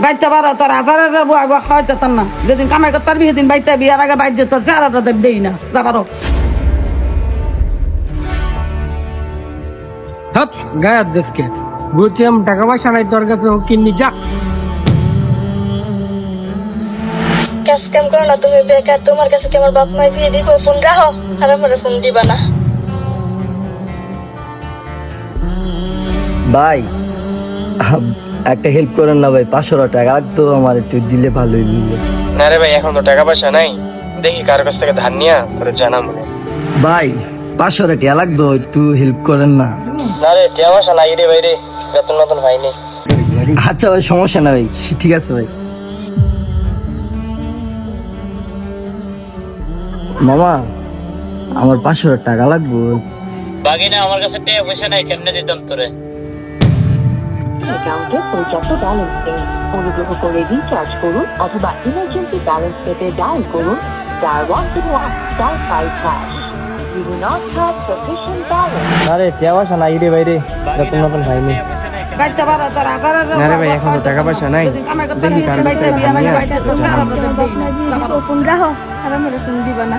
বাইতে পারো তোর হাজার হাজার বউ আইবা খাওয়াইতে তার না যেদিন কামাই করতে পারবি সেদিন বাইতে বিয়ার আগে বাইর যেত চেহারাটা দেই না যা পারো হাপ গায়ের দেশকে বলছি আমি টাকা পয়সা নাই তোর কাছে ও কিন্নি যা কাজ কাম করো না তুমি বেকার তোমার কাছে কি আমার বাপ মাই বিয়ে দিব ফোন রাখো আর আমার ফোন দিবা না ভাই একটা হেল্প করেন না ভাই 500 টাকা তো আমার একটু দিলে ভালোই দিলে। না রে ভাই এখন তো টাকা পয়সা নাই দেখি কার কাছ থেকে ধার নিয়া তোরে জানা মনে ভাই 500 টাকা লাগতো একটু হেল্প করেন না। না রে টাকা পয়সা নাই রে ভাই রে বেতন নতুন হয়নি আচ্ছা ভাই সমস্যা না ভাই ঠিক আছে ভাই। মামা আমার 500 টাকা লাগবে। বাগিনা আমার কাছে টাকা পয়সা নাই কেমনে দিতাম তোরে অ্যাকাউন্টে পর্যাপ্ত ব্যালেন্স নেই অনুগ্রহ করে রিচার্জ করুন অথবা ইমার্জেন্সি ব্যালেন্স পেতে ডায়াল করুন *121*5#. You do not have sufficient balance. আরে টাকা পয়সা নাই রে ভাই রে বেতন নতুন হয়নি বাইতে পারো তোর হাজার হাজার না রে ভাই এখন তো টাকা পয়সা নাই যেদিন কামাই করতে পারবি সেদিন বাইতে বিয়ার আগে বাইর যেত চেহারাটা দেই না যা পারো ফোন রাখো আর আমার ফোন দিবা না